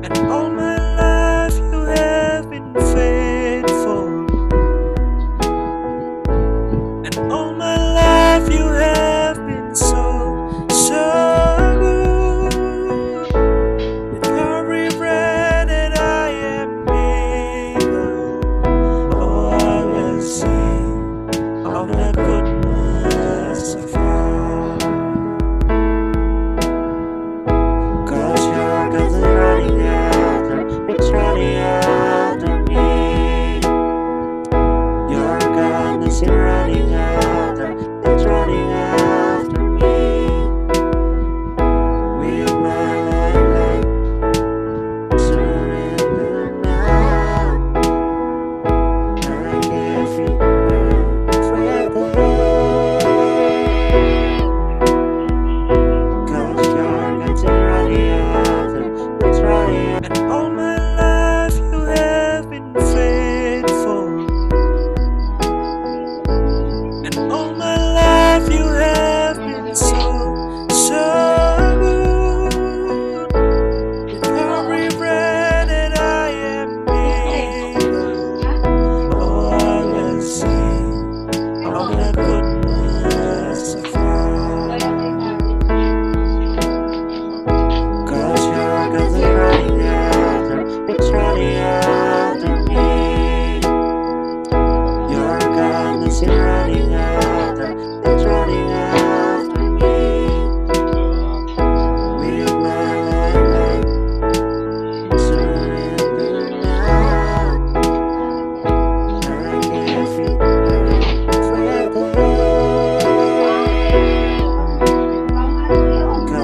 And all my life you have been faithful. And all my life you have been so good. With every breath that I am able, oh, I will sing of the goodness of God. 'Cause your goodness is running after, it's running after me. Your goodness is running after, it's running after me. With my life, surrender now. I give you everything. 'Cause your goodness is running after, it's running after. And all my life you have been faithful. And all my life you have been so good. With every breath that I am able, oh, I will sing of the goodness of God. 'Cause your goodness is running after, it's running after me. Your goodness is running after, it's running after me. With my life, surrender now. I give you everything. 'Cause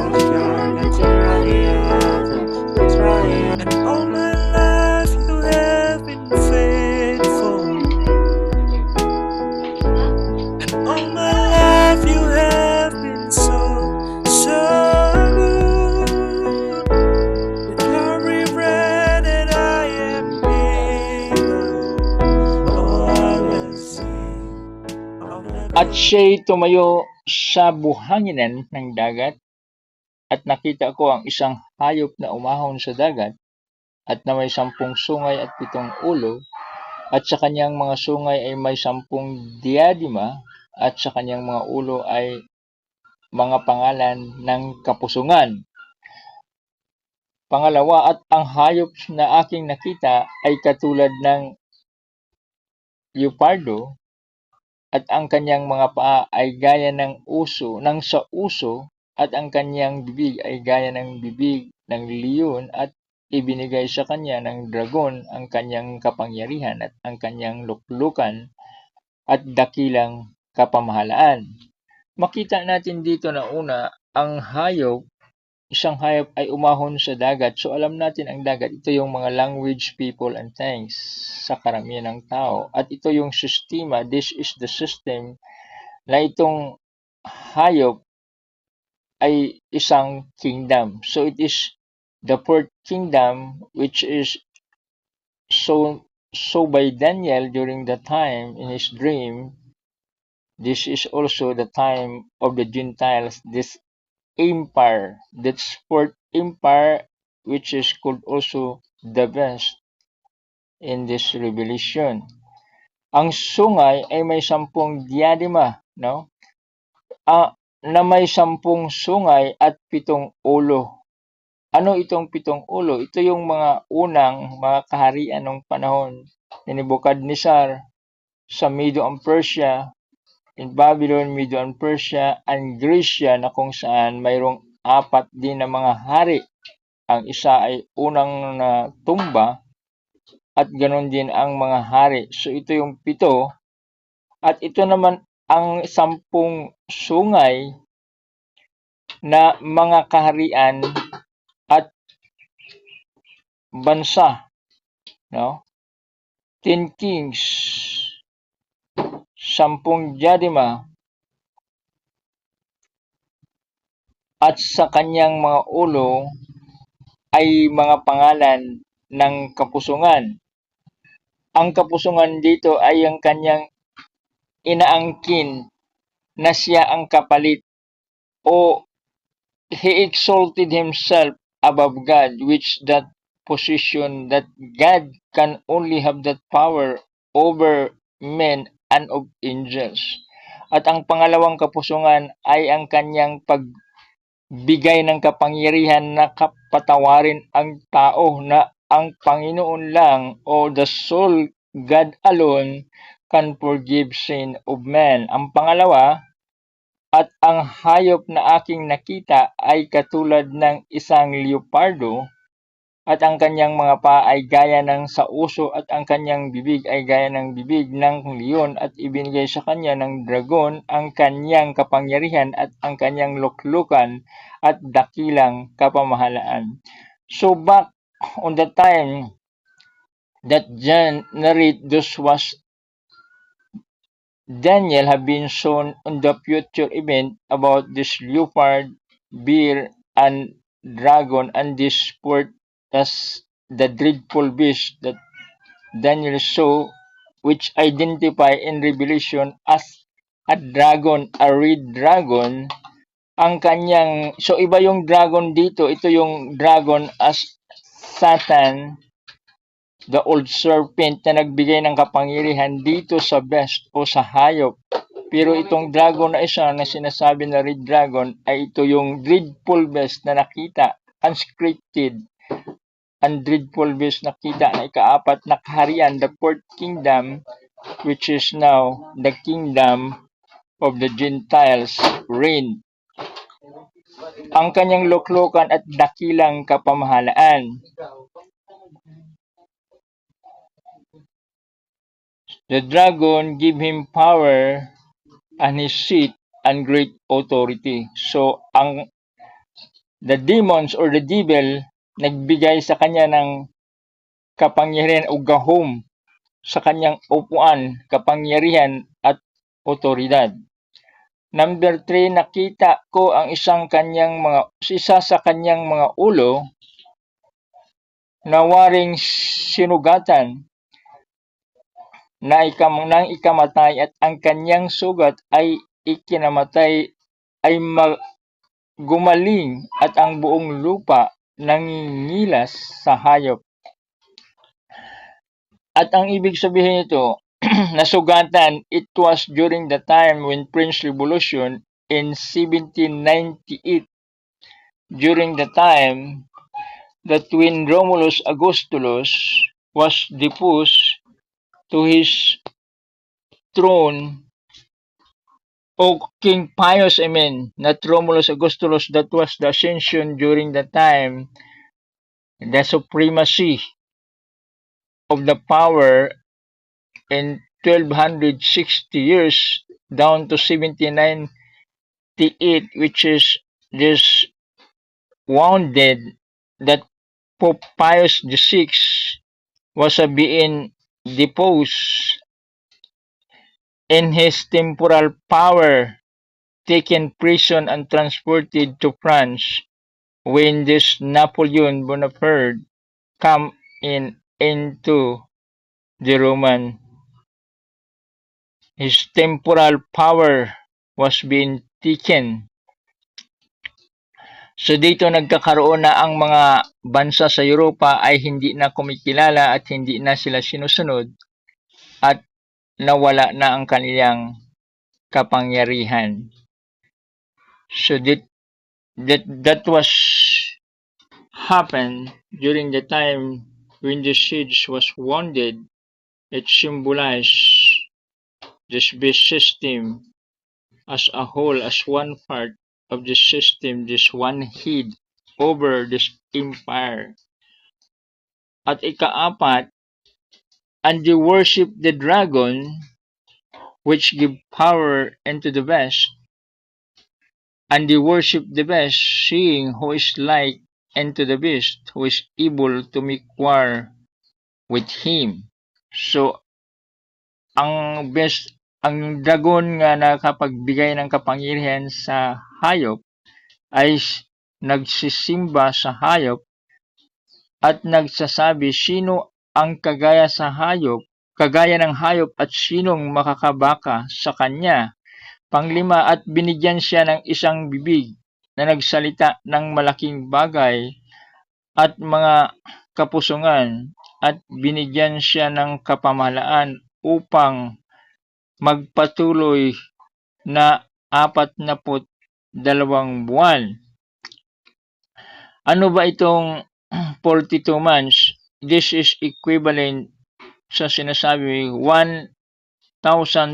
your goodness is running after, it's running after. And all my life you have been faithful. And all my life you have been so good. With every breath that I am able, oh, I will sing of the At siya'y tumayo sa buhanginan ng dagat, at nakita ko ang isang hayop na umahon sa dagat, at na may 10 sungay at 7 ulo, at sa kanyang mga sungay ay may 10 diadima, at sa kanyang mga ulo ay mga pangalan ng kapusungan. Pangalawa, at ang hayop na aking nakita ay katulad ng leopardo, at ang kanyang mga paa ay gaya ng sa uso, at ang kanyang bibig ay gaya ng bibig ng leon, at ibinigay sa kanya ng dragon ang kanyang kapangyarihan at ang kanyang luklukan at dakilang kapamahalaan. Makita natin dito na una, ang isang hayop ay umahon sa dagat. So alam natin ang dagat, ito yung mga language, people, and things sa karamihan ng tao. At ito yung sistema, this is the system na itong hayop ay isang kingdom. So it is the fourth kingdom, which is so by Daniel during the time in his dream. This is also the time of the Gentiles, this empire, that's fourth empire, which is called also the best in this revelation. Ang sungay ay may 10 diadema, no? Na may 10 sungay at 7 ulo. Ano itong 7 ulo? Ito yung mga unang mga kaharian ng panahon ni Nebuchadnezzar sa Medo and Persia, in Babylon, Medo and Persia, and Grecia, na kung saan mayroong 4 din na mga hari. Ang isa ay unang tumba, at ganon din ang mga hari. So ito yung 7, at ito naman ang 10 sungay na mga kaharian at bansa, no? 10 kings, 10 diadema, at sa kanyang mga ulo ay mga pangalan ng kapusungan. Ang kapusungan dito ay ang kanyang inaangkin na siya ang kapalit, o he exalted himself above God, which that position that God can only have that power over men and of angels. At ang pangalawang kapusungan ay ang kanyang pagbigay ng kapangyarihan na kapatawarin ang tao, na ang Panginoon lang o the sole God alone can forgive sin of man. Ang pangalawa, at ang hayop na aking nakita ay katulad ng isang leopardo, at ang kanyang mga paa ay gaya ng sa uso, at ang kanyang bibig ay gaya ng bibig ng leon, at ibinigay sa kanya ng dragon ang kanyang kapangyarihan at ang kanyang luklukan at dakilang kapamahalaan. So back on the time that John narrate, this was Daniel have been shown on the future event about this leopard, bear, and dragon, and this sport as the dreadful beast that Daniel saw, which identify in Revelation as a dragon, a red dragon. Ang kanyang, so iba yung dragon dito, ito yung dragon as Satan, the old serpent na nagbigay ng kapangyarihan dito sa beast o sa hayop. Pero itong dragon na isa na sinasabi na red dragon ay ito yung dreadful beast na nakita, unscripted, and dreadful beast nakita na ikaapat na kaharian, the fourth kingdom, which is now the kingdom of the Gentiles reign. Ang kanyang luklukan at dakilang kapamahalaan. The dragon gave him power and his seat and great authority. So, the demons or the devil, nagbigay sa kanya ng kapangyarihan o gahom sa kanyang upuan, kapangyarihan at otoridad. Number 3, nakita ko ang isa sa kanyang mga ulo na waring sinugatan nang ikamatay, at ang kanyang sugat ay ikinamatay ay gumaling, at ang buong lupa nangingilas sa hayop. At ang ibig sabihin nito, nasugatan, it was during the time when French Revolution in 1798, during the time that when Romulus Augustulus was deposed to his throne, o King Pius, not Romulus Augustulus, that was the ascension during the time, the supremacy of the power in 1260 years down to 1798, which is this wounded that Pope Pius VI was being deposed in his temporal power, taken prison and transported to France when this Napoleon Bonaparte come into the Roman. His temporal power was being taken. So dito nagkakaroon na ang mga bansa sa Europa ay hindi na kumikilala at hindi na sila sinusunod, at nawala na ang kanilang kapangyarihan. So that was happened during the time when the siege was wounded. It symbolized this beast system as a whole, as one part of the system, this one head over this empire. At ikaapat, and they worship the dragon, which give power into the beast, and they worship the beast, seeing who is like unto the beast, who is able to make war with him. So, ang beast, ang dragon nga nakapagbigay ng kapangyarihan sa hayop ay nagsisimba sa hayop at nagsasabi sino ang kagaya ng hayop at sinong makakabaka sa kanya. Panglima, at binigyan siya ng isang bibig na nagsalita ng malaking bagay at mga kapusungan at binigyan siya ng kapamahalaan upang magpatuloy na 42 buwan. Ano ba itong 42 months? This is equivalent sa sinasabi 1,203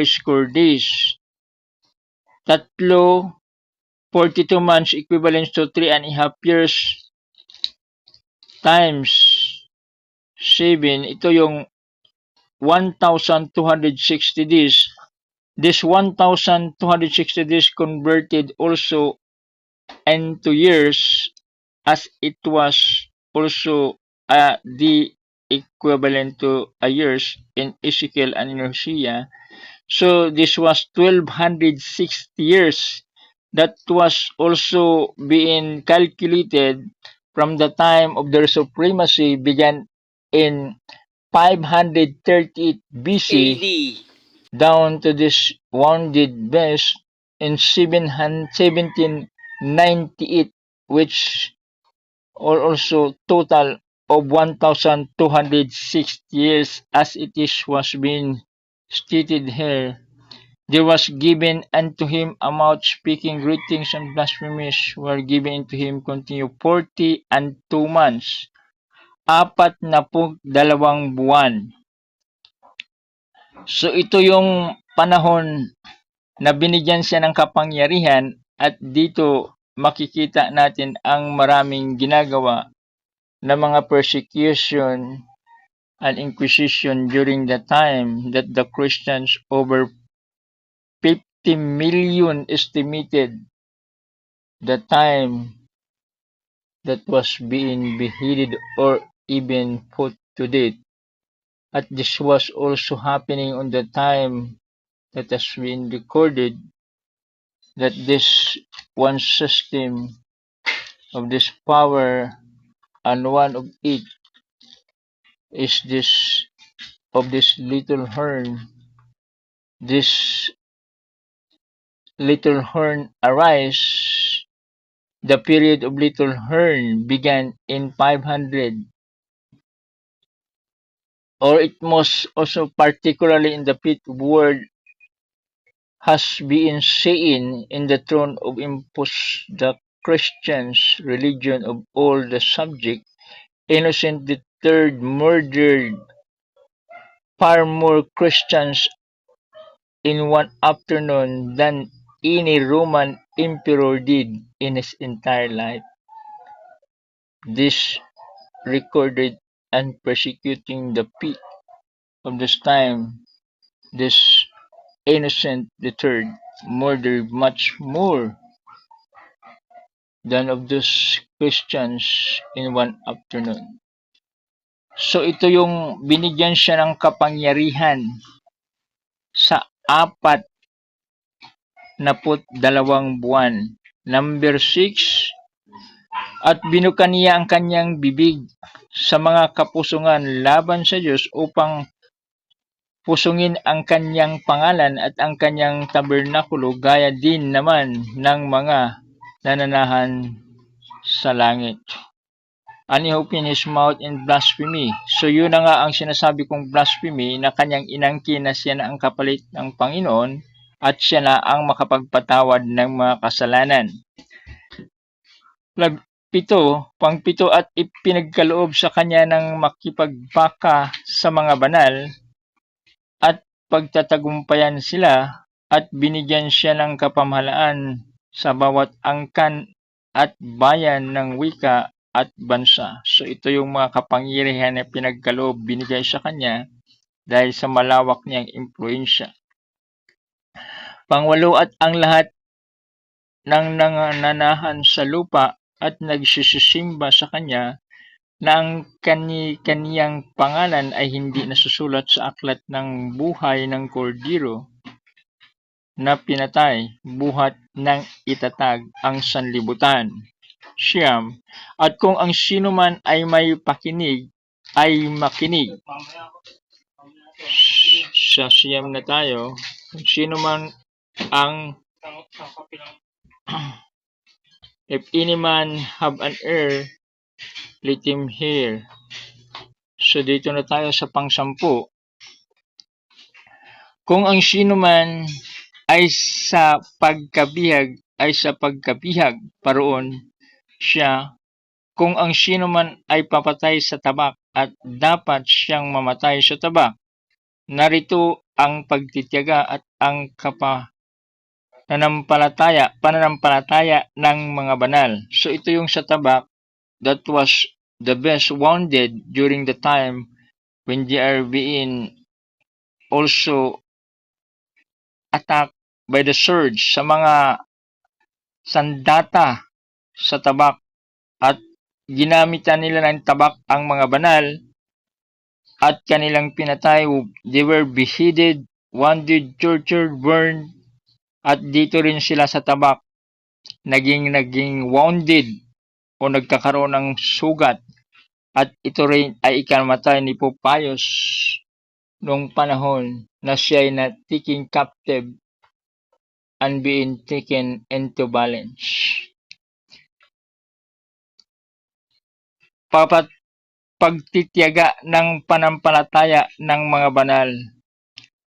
square days. 42 months equivalent to 3.5 years times 7. Ito yung 1,260 days. This 1,260 days converted also into years as it was also the equivalent to a years in Ezekiel and in Hosea. So this was 1,260 years. That was also being calculated from the time of their supremacy began in 538 BC down to this wounded best in 1798, which are also total of 1,260 years as it was being stated here. There was given unto him a mouth speaking greatings and blasphemies were given unto him continue 40 and 2 months. 42 buwan. So ito yung panahon na binigyan siya ng kapangyarihan at dito makikita natin ang maraming ginagawa na mga persecution and inquisition during the time that the Christians over 50 million estimated the time that was being beheaded or even put to death. At this was also happening on the time that has been recorded that this one system of this power and one of it is this of this little horn. This little horn arise. The period of little horn began in 500, or it must also particularly in the fifth word has been seen in the throne of impose the Christians religion of all the subject. Innocent the third murdered far more Christians in one afternoon than any Roman emperor did in his entire life. This recorded and persecuting the peak of this time, this Innocent the Third murdered much more than of those Christians in one afternoon. So ito yung binigyan siya ng kapangyarihan sa 42 buwan. Number 6, at binuka niya ang kanyang bibig sa mga kapusungan laban sa Diyos upang pusungin ang kanyang pangalan at ang kanyang tabernakulo gaya din naman ng mga nananahan sa langit. And he opened his mouth in blasphemy. So yun na nga ang sinasabi kong blasphemy na kanyang inangkin na siya na ang kapalit ng Panginoon at siya na ang makapagpatawad ng mga kasalanan. Pangpito, at ipinagkaloob sa kanya ng makipagbaka sa mga banal at pagtatagumpayan sila at binigyan siya ng kapamahalaan sa bawat angkan at bayan ng wika at bansa. So ito yung mga kapangyarihan na pinagkaloob binigay sa kanya dahil sa malawak niyang impluensya. Pangwalo, at ang lahat ng nananahan sa lupa at nagsisisimba sa kanya na ang kaniyang pangalan ay hindi nasusulat sa aklat ng buhay ng Kordero na pinatay, buhat ng itatag ang sanlibutan. Siyam, at kung ang sino man ay may pakinig, ay makinig. Sa siyam na tayo, kung sino man ang if any man have an ear, Let him hear. So dito na tayo sa pang-10. Kung ang sino man ay sa pagkabihag, paroon siya. Kung ang sino man ay papatay sa tabak at dapat siyang mamatay sa tabak, narito ang pagtitiyaga at ang pananampalataya ng mga banal. So ito yung sa tabak that was the best wounded during the time when they are being also attacked by the surge sa mga sandata sa tabak at ginamitan nila ng tabak ang mga banal at kanilang pinatay. They were beheaded, wounded, tortured, burned, at dito rin sila sa tabak naging wounded o nagkakaroon ng sugat at ito rin ay ikamatay ni Pope Pius noong panahon na siya ay na-taking captive and being taken into balance. Pagtitiyaga ng panampalataya ng mga banal.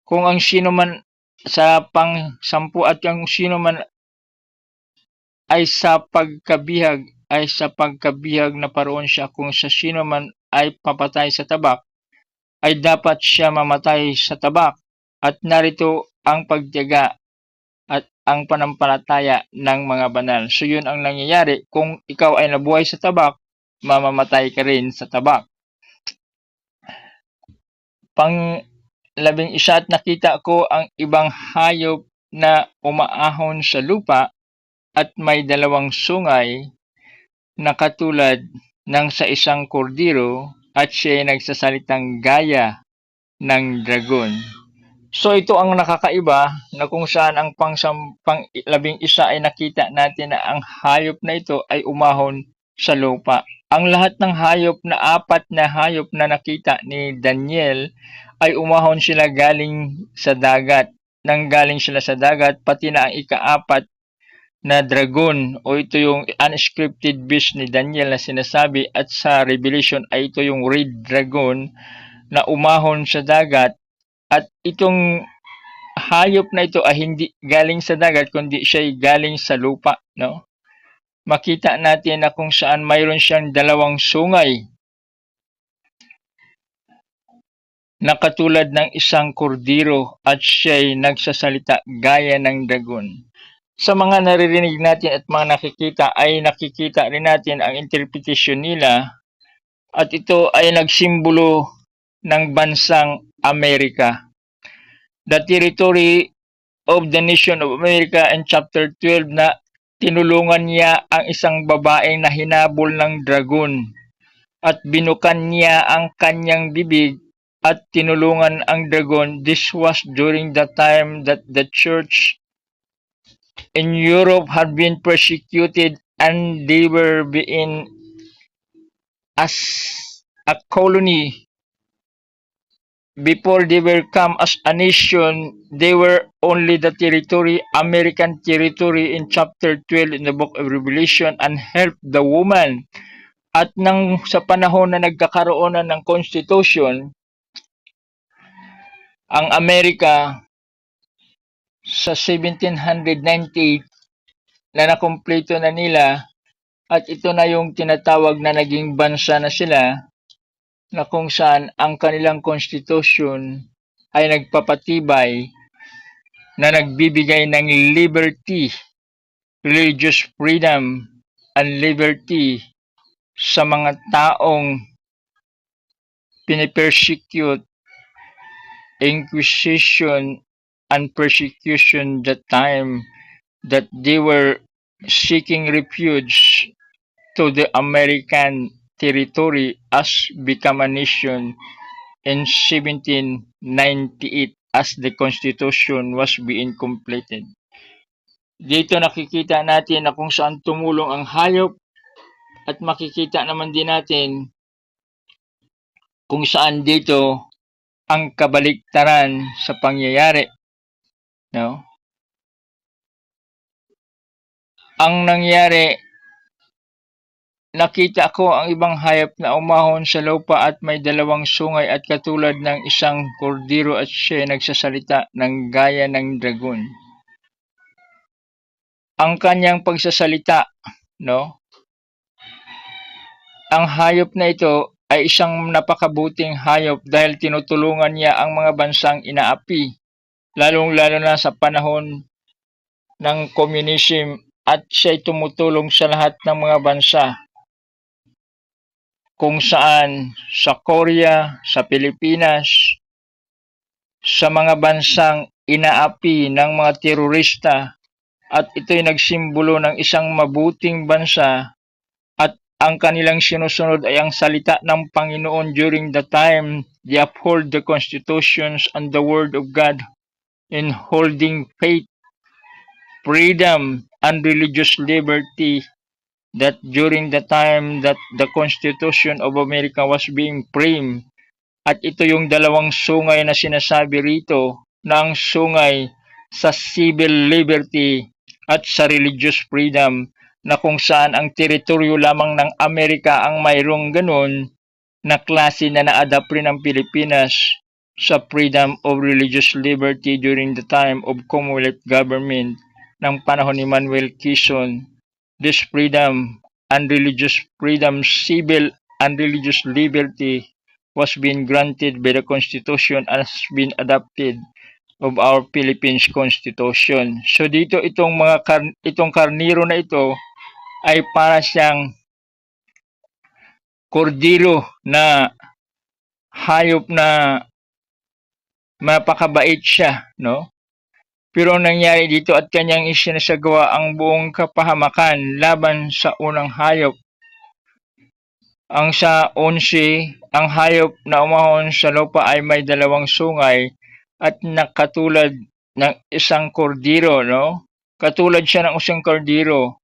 Kung ang sino man sa pang-10 at ang sino man ay sa pagkabihag na paroon siya, kung sa sino man ay papatay sa tabak, ay dapat siya mamatay sa tabak. At narito ang pagtiyaga at ang panampalataya ng mga banal. So yun ang nangyayari. Kung ikaw ay nabuhay sa tabak, mamamatay ka rin sa tabak. Pang-11 at nakita ko ang ibang hayop na umaahon sa lupa at may 2 sungay na katulad ng sa isang kordero at siya ay nagsasalitang gaya ng dragon. So ito ang nakakaiba na kung saan ang pang-11 ay nakita natin na ang hayop na ito ay umahon sa lupa. Ang lahat ng hayop na 4 na hayop na nakita ni Daniel ay umahon sila galing sa dagat. Nanggaling sila sa dagat, pati na ang ika-4 na dragon o ito yung unscripted beast ni Daniel na sinasabi at sa Revelation ay ito yung red dragon na umahon sa dagat. At itong hayop na ito ay hindi galing sa dagat kundi siya ay galing sa lupa, no? Makita natin na kung saan mayroon siyang 2 sungay na katulad ng isang kordero at siya ay nagsasalita gaya ng dragon. Sa mga naririnig natin at mga nakikita ay nakikita rin natin ang interpretation nila at ito ay nagsimbolo ng bansang Amerika. The territory of the nation of America in chapter 12 na tinulungan niya ang isang babaeng na hinabol ng dragon at binukan niya ang kanyang bibig at tinulungan ang dragon. This was during the time that the church in Europe had been persecuted and they were being as a colony. Before they were come as a nation, they were only the territory, American territory in chapter 12 in the book of Revelation, and helped the woman. At nang sa panahon na nagkakaroon na ng constitution, ang Amerika sa 1798 na nakumpleto na nila at ito na yung tinatawag na naging bansa na sila na kung saan ang kanilang constitution ay nagpapatibay na nagbibigay ng liberty, religious freedom, and liberty sa mga taong pinipersecute, inquisition, and persecution that time that they were seeking refuge to the American territory as become a nation in 1798 as the Constitution was being completed. Dito nakikita natin na kung saan tumulong ang hayop at makikita naman din natin kung saan dito ang kabaliktaran sa pangyayari. No? Ang nangyari nakita ko ang ibang hayop na umahon sa lupa at may dalawang sungay at katulad ng isang kordero at siya'y nagsasalita ng gaya ng dragon. Ang kanyang pagsasalita, no? Ang hayop na ito ay isang napakabuting hayop dahil tinutulungan niya ang mga bansang inaapi, lalong-lalo na sa panahon ng communism, at siya'y tumutulong sa lahat ng mga bansa kung saan sa Korea, sa Pilipinas, sa mga bansang inaapi ng mga terorista, at ito'y nagsimbolo ng isang mabuting bansa at ang kanilang sinusunod ay ang salita ng Panginoon during the time they uphold the constitutions and the word of God in holding faith, freedom, and religious liberty, that during the time that the Constitution of America was being framed. At ito yung dalawang sungay na sinasabi rito, na ang sungay sa civil liberty at sa religious freedom, na kung saan ang teritoryo lamang ng Amerika ang mayroong ganun na klase na na-adapt rin ng Pilipinas sa freedom of religious liberty during the time of Commonwealth government ng panahon ni Manuel Quezon. This freedom and religious freedom, civil and religious liberty was being granted by the Constitution and has been adopted of our Philippines Constitution. So dito itong itong karniro na ito ay para siyang kordero na hayop na mapakabait siya, no? Pero ang nangyari dito at kanyang isinasagawa ang buong kapahamakan laban sa unang hayop. Ang sa 11, ang hayop na umahon sa lupa ay may dalawang sungay at nakatulad ng isang kordero, no? Katulad siya ng isang kordero.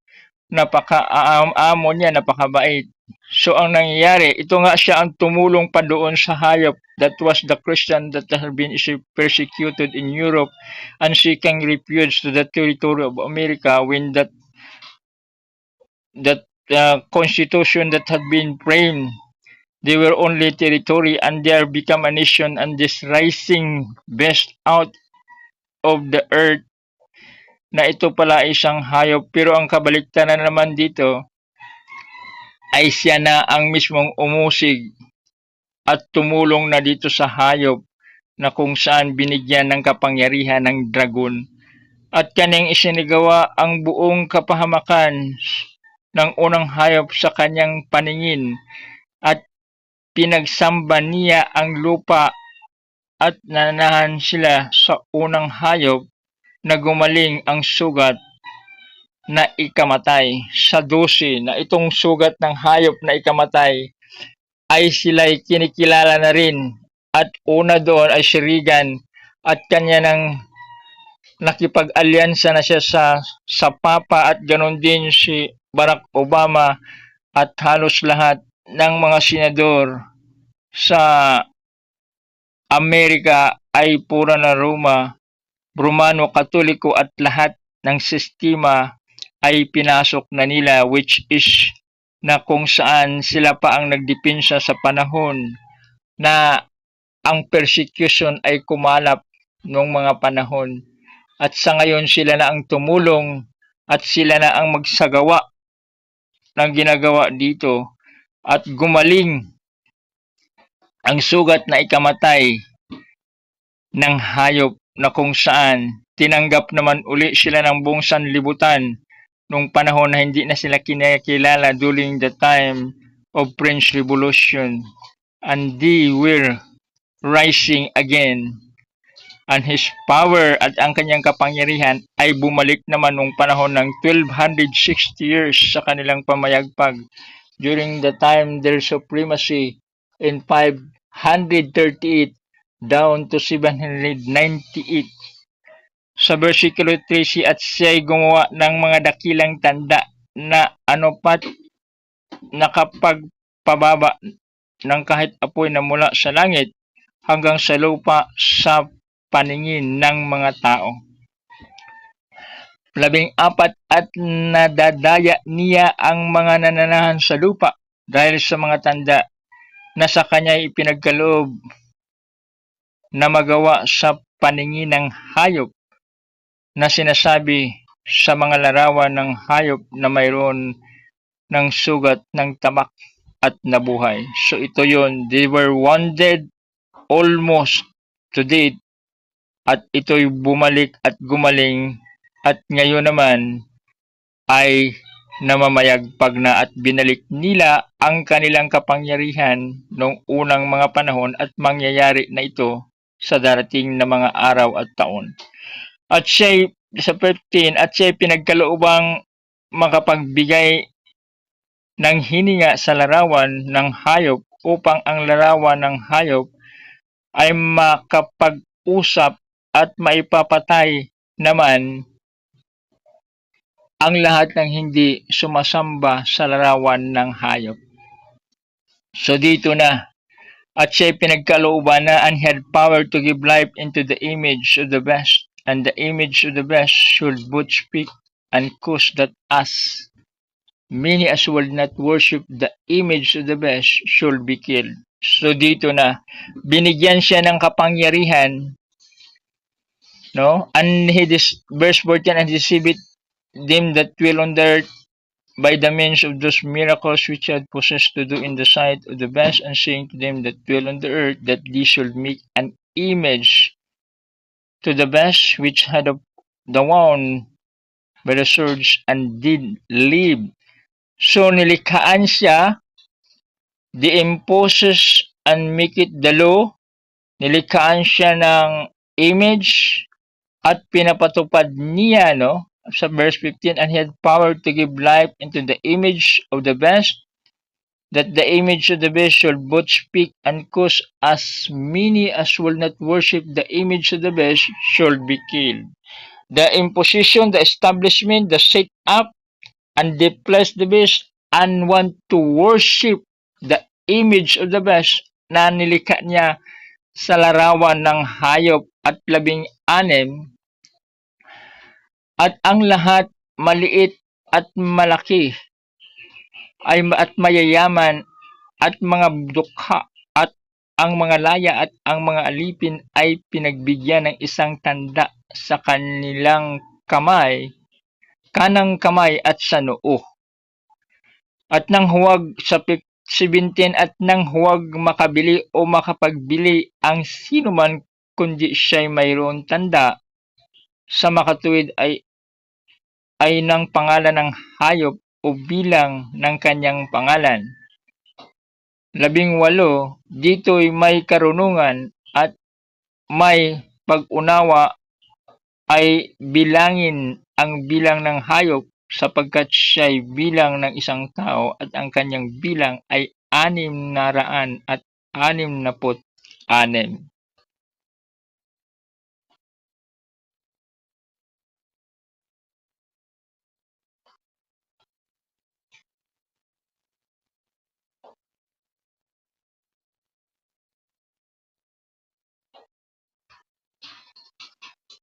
Napaka-amo niya, napakabait. So ang nangyayari, ito nga siya ang tumulong pa doon sa hayop that was the Christian that has been persecuted in Europe and seeking refuge to the territory of America when that constitution that had been framed, they were only territory and they are become a nation, and this rising best out of the earth na ito pala isang hayop. Pero ang kabaliktaran naman dito ay siya na ang mismong umusig at tumulong na dito sa hayop na kung saan binigyan ng kapangyarihan ng dragon at kanyang isinagawa ang buong kapahamakan ng unang hayop sa kanyang paningin at pinagsamba niya ang lupa at nanahan sila sa unang hayop na gumaling ang sugat na ikamatay. Sa 12 na itong sugat ng hayop na ikamatay ay sila'y kinikilala na rin at una doon ay si Reagan at kanya nang nakipag-alyansa na siya sa Papa at ganon din si Barack Obama at halos lahat ng mga senador sa Amerika ay pura na Romano Katoliko at lahat ng sistema ay pinasok na nila, which is na kung saan sila pa ang nagdepensa sa panahon na ang persecution ay kumalap noong mga panahon. At sa ngayon sila na ang tumulong at sila na ang magsagawa ng ginagawa dito at gumaling ang sugat na ikamatay ng hayop na kung saan tinanggap naman uli sila ng buong sanlibutan nung panahon na hindi na sila kinakilala during the time of French Revolution, and they were rising again, and his power at ang kanyang kapangyarihan ay bumalik naman nung panahon ng 1260 years sa kanilang pamayagpag during the time their supremacy in 538 down to 798. Sa versikulo 13, at siya'y gumawa ng mga dakilang tanda na anupat nakapagpababa ng kahit apoy na mula sa langit hanggang sa lupa sa paningin ng mga tao. 14 at nadadaya niya ang mga nananahan sa lupa dahil sa mga tanda na sa kanya ipinagkaloob na magawa sa paningin ng hayop na sinasabi sa mga larawan ng hayop na mayroon ng sugat ng tamak at nabuhay. So ito yun, they were wounded almost to death at ito'y bumalik at gumaling at ngayon naman ay namamayagpag na at binalik nila ang kanilang kapangyarihan noong unang mga panahon at mangyayari na ito sa darating na mga araw at taon. At siya'y sa 15 at siya'y pinagkaloobang makapagbigay ng hininga sa larawan ng hayop upang ang larawan ng hayop ay makapag-usap at maipapatay naman ang lahat ng hindi sumasamba sa larawan ng hayop. So dito na, at siya'y pinagkalooban na and had power to give life into the image of the beast, and the image of the beast should both speak and curse that as many as will not worship the image of the beast should be killed. So dito na, binigyan siya ng kapangyarihan, no? And verse 14, and deceived them that dwell on the earth by the means of those miracles which he had possessed to do in the sight of the beast, and saying to them that dwell on the earth that they should make an image to the beast which had the wound by the swords and did live. So nilikhaan siya, the imposes and make it the law, nilikhaan siya ng image at pinapatupad niya, no? Sa verse 15, and he had power to give life into the image of the beast, that the image of the beast should both speak and curse as many as will not worship the image of the beast should be killed. The imposition, the establishment, the set up, and they place the beast and want to worship the image of the beast na nilikha niya sa larawan ng hayop at 16 at ang lahat maliit at malaki ay at mayayaman at mga dukha at ang mga laya at ang mga alipin ay pinagbigyan ng isang tanda sa kanilang kamay, kanang kamay at sa noo. At nang huwag sa 17 at nang huwag makabili o makapagbili ang sino man kundi siya'y mayroon tanda sa makatuwid ay ng pangalan ng hayop o bilang ng kanyang pangalan. 18, dito'y may karunungan at may pag-unawa ay bilangin ang bilang ng hayop sapagkat siya'y bilang ng isang tao at ang kanyang bilang ay 666.